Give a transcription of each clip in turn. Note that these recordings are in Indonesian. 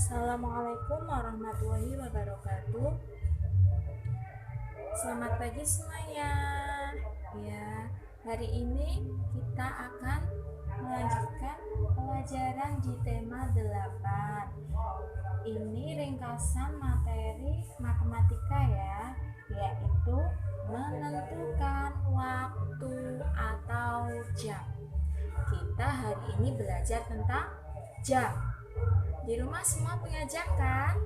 Assalamualaikum warahmatullahi wabarakatuh. Selamat pagi semuanya. Ya, hari ini kita akan melanjutkan pelajaran di tema 8. Ini ringkasan materi matematika ya, yaitu menentukan waktu atau jam. Kita hari ini belajar tentang jam. Di rumah semua punya jam kan?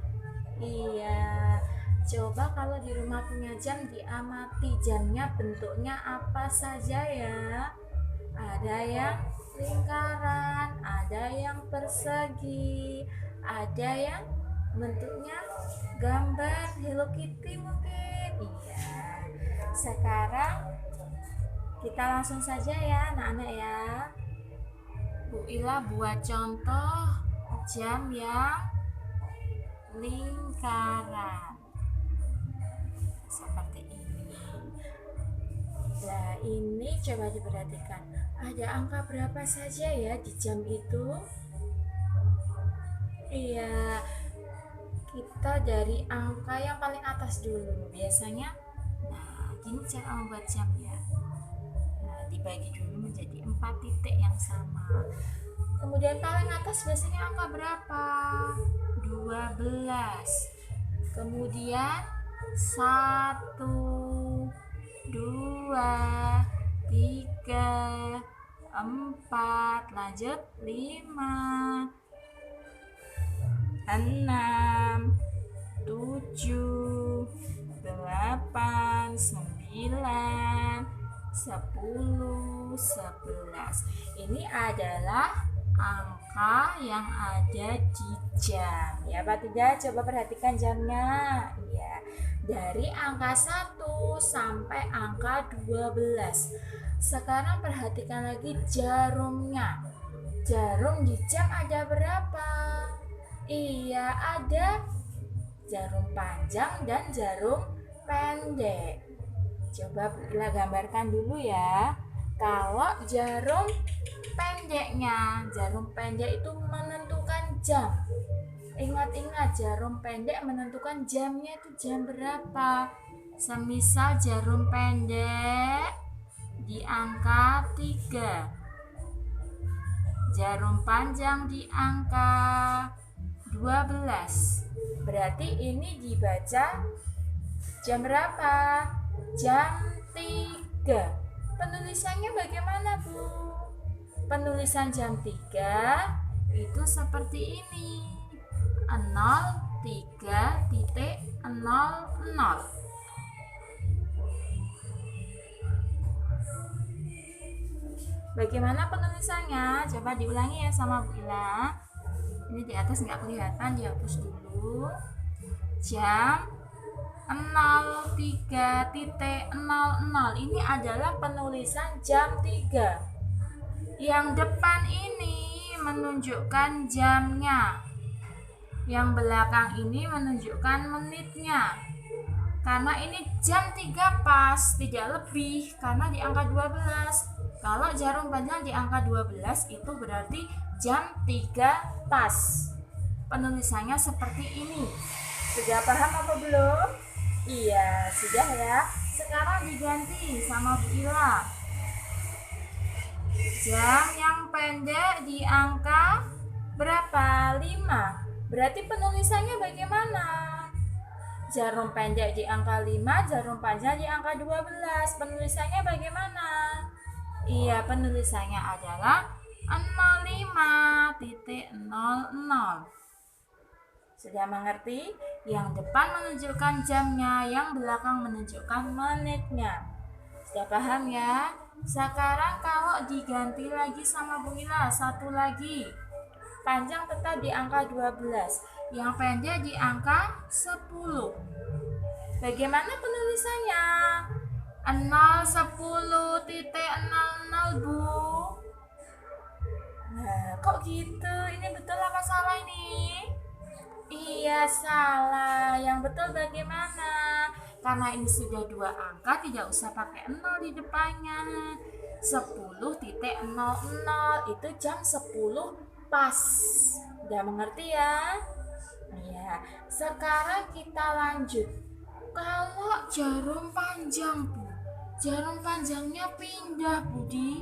Iya. Coba kalau di rumah punya jam, diamati jamnya bentuknya apa saja ya. Ada yang lingkaran, ada yang persegi, ada yang bentuknya gambar Hello Kitty mungkin. Iya. Sekarang kita langsung saja ya anak-anak ya. Bu Ila buat contoh jam yang lingkaran seperti ini. Nah, ini coba diperhatikan. Ada angka berapa saja ya di jam itu? Iya, kita dari angka yang paling atas dulu. Biasanya, nah, gini cara membuat jam ya. Nah, dibagi dulu menjadi 4 titik yang sama. Kemudian paling atas biasanya angka berapa? 12. Kemudian 1, 2, 3, 4, lanjut 5, 6, 7, 8, 9, 10, 11. Ini adalah angka yang ada di jam ya Pak Tidak, coba perhatikan jamnya ya. Dari angka 1 sampai angka 12. Sekarang perhatikan lagi jarumnya. Jarum di jam ada berapa? Iya, ada jarum panjang dan jarum pendek. Coba kita gambarkan dulu ya. Kalau jarum pendeknya, jarum pendek itu menentukan jam. Ingat-ingat, jarum pendek menentukan jamnya itu jam berapa. Semisal jarum pendek di angka 3, jarum panjang di angka 12. Berarti ini dibaca jam berapa? Jam 3. Penulisannya bagaimana, Bu? Penulisan jam 3 itu seperti ini. 03.00. Bagaimana penulisannya? Coba diulangi ya sama Bu Ila. Ini di atas nggak kelihatan, dihapus dulu. Jam 03.00. Ini adalah penulisan jam 3. Yang depan ini menunjukkan jamnya. Yang belakang ini menunjukkan menitnya. Karena ini jam 3 pas, tidak lebih karena di angka 12. Kalau jarum panjang di angka 12 itu berarti jam 3 pas. Penulisannya seperti ini. Sudah paham apa belum? Iya, sudah ya. Sekarang diganti sama Bu Ila. Jam yang pendek di angka berapa? 5. Berarti penulisannya bagaimana? Jarum pendek di angka 5, jarum panjang di angka 12. Penulisannya bagaimana? Iya, penulisannya adalah 05.00. Sudah mengerti? Yang depan menunjukkan jamnya, yang belakang menunjukkan menitnya. Sudah paham ya? Sekarang kalau diganti lagi sama Bu Ila, satu lagi. Panjang tetap di angka 12, yang pendek di angka 10. Bagaimana penulisannya? 010.00, Bu. Nah, kok gitu? Ini betul apa salah ini? Iya, salah. Yang betul bagaimana? Karena ini sudah 2 angka, tidak usah pakai 0 di depannya. 10.00 itu jam 10 pas. Udah mengerti ya? Ya, sekarang kita lanjut. Kalau jarum panjang, Bu, jarum panjangnya pindah, Bu, di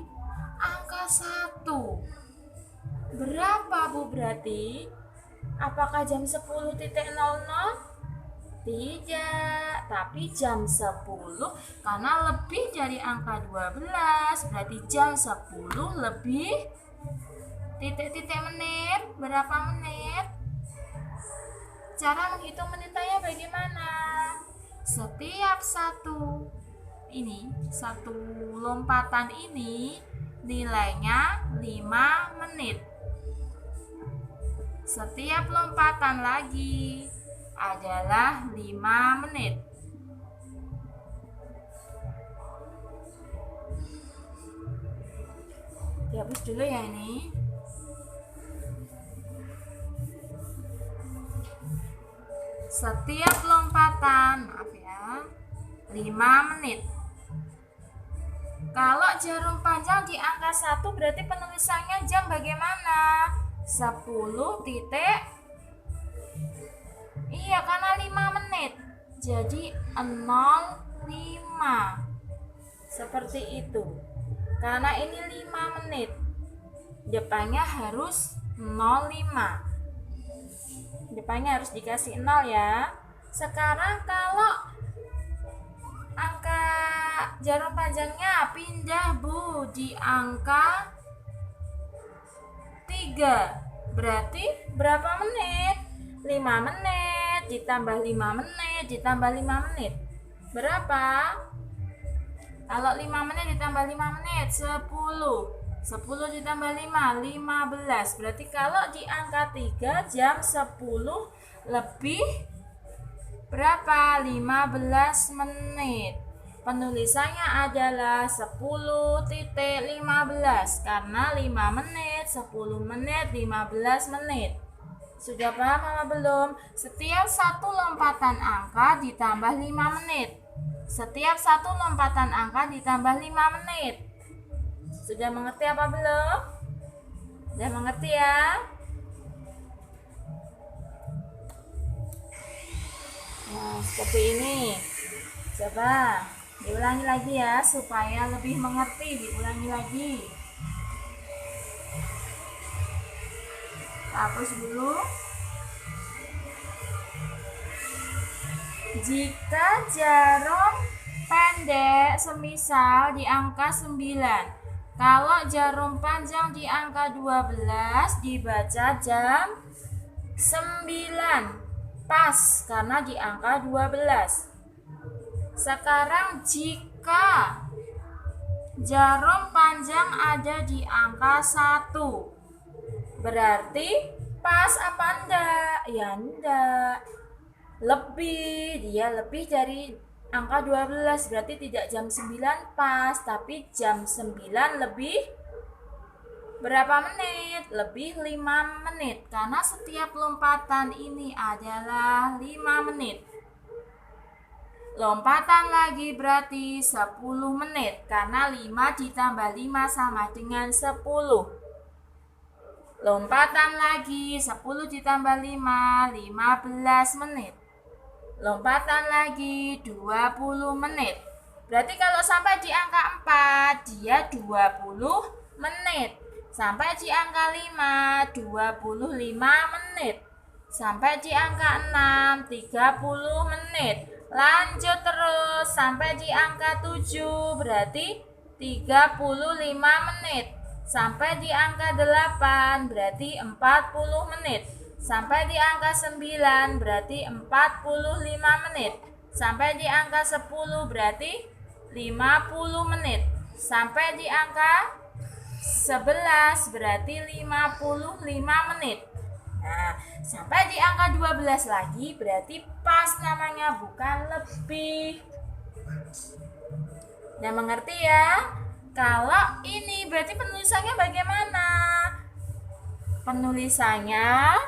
angka 1. Berapa, Bu, berarti? Apakah jam 10.00? Tidak, tapi jam 10 karena lebih dari angka 12, berarti jam 10 lebih titik-titik menit. Berapa menit? Cara menghitung menitnya bagaimana? Setiap satu lompatan ini nilainya 5 menit. Setiap lompatan lagi adalah 5 menit. Dihapus dulu ya ini. Setiap lompatan, maaf ya, 5 menit. Kalau jarum panjang di angka 1 berarti penulisannya jam bagaimana? 10 titik. Iya, karena 5 menit. Jadi 05. Seperti itu. Karena ini 5 menit. Depannya harus 05. Depannya harus dikasih 0 ya. Sekarang kalau angka jarum panjangnya pindah, Bu, di angka 3. Berarti berapa menit? 5 menit ditambah 5 menit ditambah 5 menit. Berapa? Kalau 5 menit ditambah 5 menit 10. 10 ditambah 5, 15. Berarti kalau di angka 3 jam 10 lebih berapa? 15 menit. Penulisannya adalah 10.15 karena 5 menit, 10 menit, 15 menit. Sudah paham apa belum? Setiap satu lompatan angka ditambah 5 menit. Setiap satu lompatan angka ditambah 5 menit. Sudah mengerti apa belum? Sudah mengerti ya? Nah, seperti ini. Coba diulangi lagi ya, supaya lebih mengerti. Diulangi lagi. Hapus dulu. Jika jarum pendek semisal di angka 9, kalau jarum panjang di angka 12 dibaca jam 9. Pas karena di angka 12. Sekarang jika jarum panjang ada di angka 1, berarti pas apa enggak? Ya enggak. Dia lebih dari angka 12, berarti tidak jam 9 pas, tapi jam 9 lebih berapa menit? Lebih 5 menit, karena setiap lompatan ini adalah 5 menit. Lompatan lagi berarti 10 menit, karena 5 ditambah 5 sama dengan 10. Lompatan lagi 10 ditambah 5, 15 menit. Lompatan lagi 20 menit. Berarti kalau sampai di angka 4, dia 20 menit. Sampai di angka 5, 25 menit. Sampai di angka 6, 30 menit. Lanjut terus sampai di angka 7, berarti 35 menit. Sampai di angka 8, berarti 40 menit. Sampai di angka 9 berarti 45 menit. Sampai di angka 10 berarti 50 menit. Sampai di angka 11 berarti 55 menit. Nah, sampai di angka 12 lagi berarti pas namanya, bukan lebih. Nah, mengerti ya? Kalau ini berarti penulisannya bagaimana? Penulisannya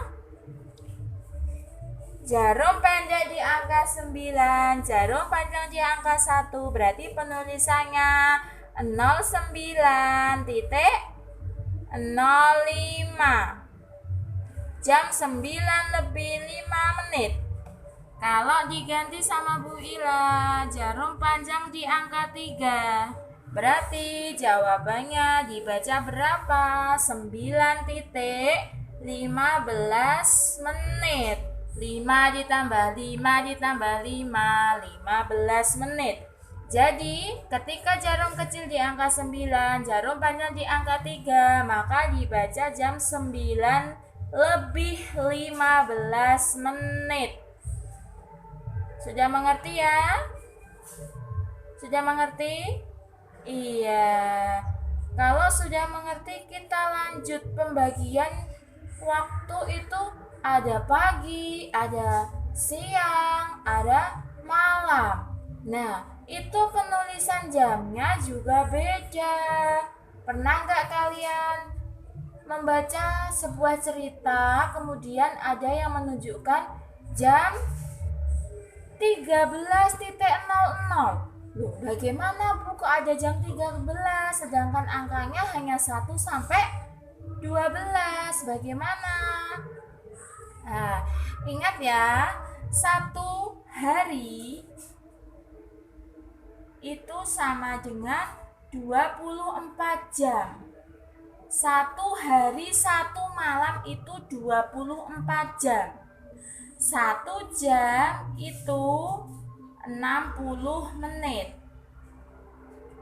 jarum pendek di angka 9, jarum panjang di angka 1, berarti penulisannya 09.05. jam 9:05. Kalau diganti sama Bu Ila, jarum panjang di angka 3. Berarti jawabannya dibaca berapa? 9:15 menit. 5 ditambah 5 ditambah 5, 15 menit. Jadi, ketika jarum kecil di angka 9, jarum panjang di angka 3, maka dibaca jam 9:15 menit. Sudah mengerti ya? Sudah mengerti? Iya. Kalau sudah mengerti, kita lanjut pembagian waktu itu ada pagi, ada siang, ada malam. Nah, itu penulisan jamnya juga beda. Pernah nggak kalian membaca sebuah cerita, kemudian ada yang menunjukkan jam 13:00? Loh, bagaimana Bu kok ada jam 13 sedangkan angkanya hanya 1 sampai 12? Bagaimana? Nah, ingat ya, satu hari itu sama dengan 24 jam. Satu hari, satu malam itu 24 jam. 1 jam itu 60 menit.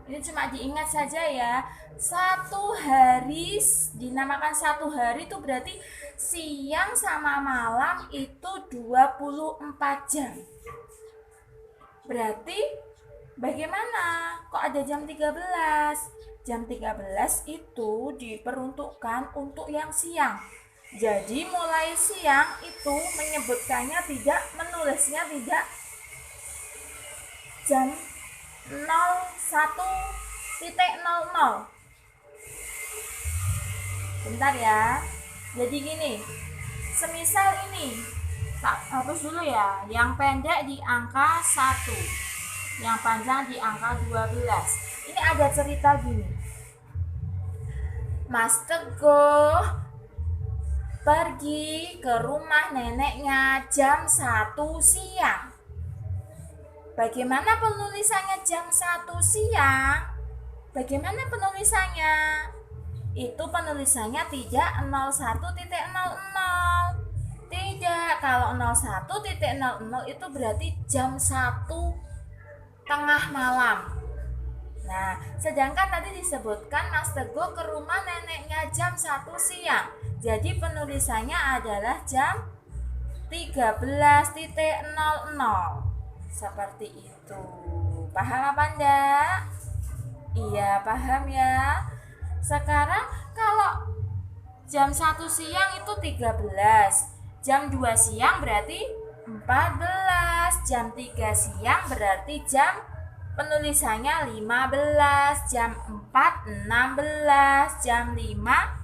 Ini cuma diingat saja ya. Satu hari, dinamakan satu hari itu berarti siang sama malam itu 24 jam. Berarti bagaimana? Kok ada jam 13? Jam 13 itu diperuntukkan untuk yang siang. Jadi mulai siang itu menyebutkannya tidak, menulisnya tidak jam 01:00. Bentar ya. Jadi gini, semisal ini tak hapus dulu ya. Yang pendek di angka 1, yang panjang di angka 12. Ini ada cerita gini. Mas Teguh pergi ke rumah neneknya jam 1 siang. Bagaimana penulisannya jam 1 siang? Bagaimana penulisannya? Itu penulisannya tidak 01:00. Tidak, kalau 01:00 itu berarti jam 1 tengah malam. Nah, sedangkan tadi disebutkan Mas Teguh ke rumah neneknya jam 1 siang. Jadi penulisannya adalah jam 13:00. Seperti itu. Paham apa enggak? Iya, paham ya. Sekarang kalau jam 1 siang itu 13. Jam 2 siang berarti 14. Jam 3 siang berarti jam penulisannya 15, jam 4 16, jam 5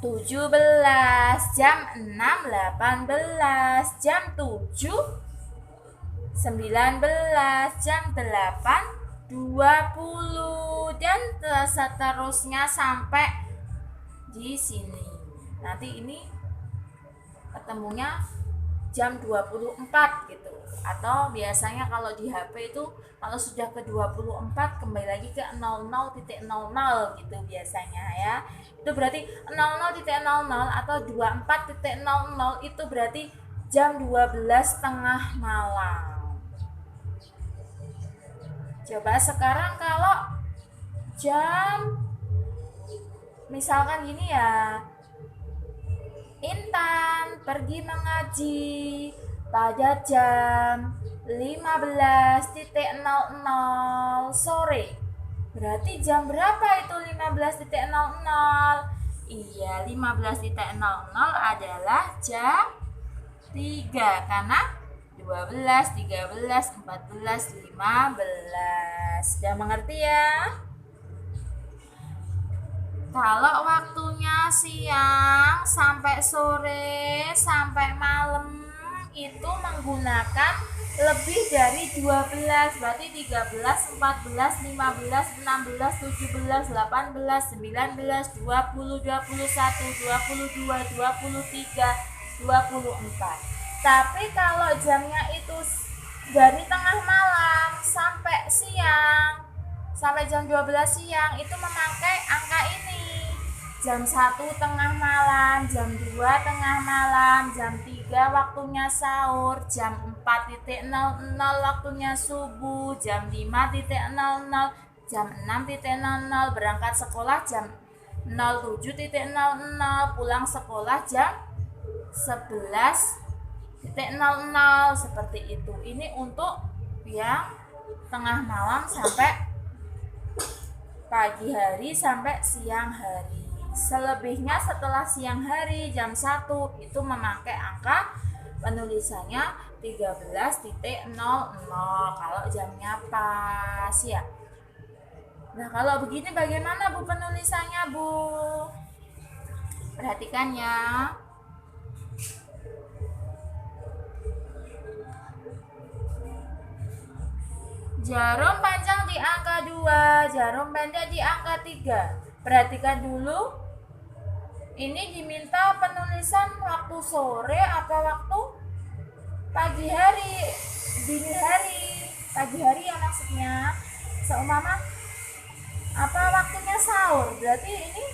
17, jam 6 18, jam 7 19, jam 8 20, dan seterusnya sampai di sini. Nanti ini ketemunya jam 24 gitu. Atau biasanya kalau di HP itu kalau sudah ke 24 kembali lagi ke 00.00 gitu biasanya ya. Itu berarti 00.00 atau 24.00 itu berarti jam 12 tengah malam. Coba sekarang kalau jam misalkan gini ya. Intan pergi mengaji pada jam 15:00 sore. Berarti jam berapa itu 15:00? Iya, 15:00 adalah jam 3 karena 12, 13, 14, 15. Sudah mengerti ya? Kalau waktunya siang sampai sore sampai malam itu menggunakan lebih dari 12, berarti 13, 14, 15, 16, 17, 18, 19, 20, 21, 22, 23, 24. Tapi kalau jamnya itu dari tengah malam sampai siang, sampai jam 12 siang, itu memakai angka ini. Jam 1 tengah malam, jam 2 tengah malam, jam 3 waktunya sahur, jam 4.00 waktunya subuh, jam 5.00, jam 6.00, berangkat sekolah jam 07.00, pulang sekolah jam 11.00, seperti itu. Ini untuk yang tengah malam sampai pagi hari sampai siang hari. Selebihnya setelah siang hari jam 1 itu memakai angka penulisannya 13.00 kalau jamnya pas ya. Nah, kalau begini bagaimana Bu penulisannya, Bu? Perhatikan ya. Jarum panjang di angka 2, jarum pendek di angka 3. Perhatikan dulu. Ini diminta penulisan waktu sore apa waktu pagi hari, dini hari. Pagi hari ya maksudnya. Seumpama apa waktunya sahur, berarti ini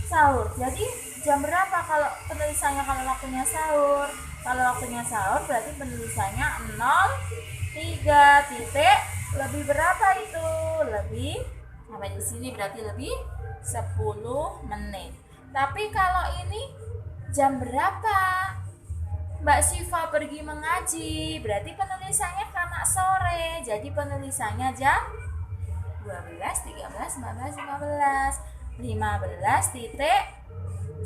sahur. Jadi jam berapa kalau penulisannya kalau waktunya sahur? Kalau waktunya sahur berarti penulisannya 03 titik lebih berapa itu? Lebih sampai di sini berarti lebih 10 menit. Tapi kalau ini jam berapa Mbak Siva pergi mengaji, berarti penulisannya karena sore, jadi penulisannya jam 12, 13, 14, 15 titik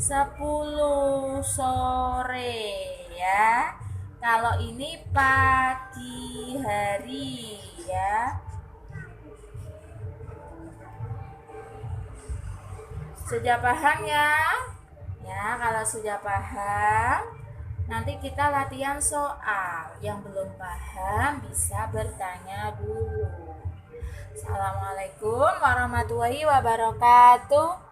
10 sore ya. Kalau ini pagi hari ya. Sudah paham ya? Ya, kalau sudah paham, nanti kita latihan soal. Yang belum paham bisa bertanya dulu. Assalamualaikum warahmatullahi wabarakatuh.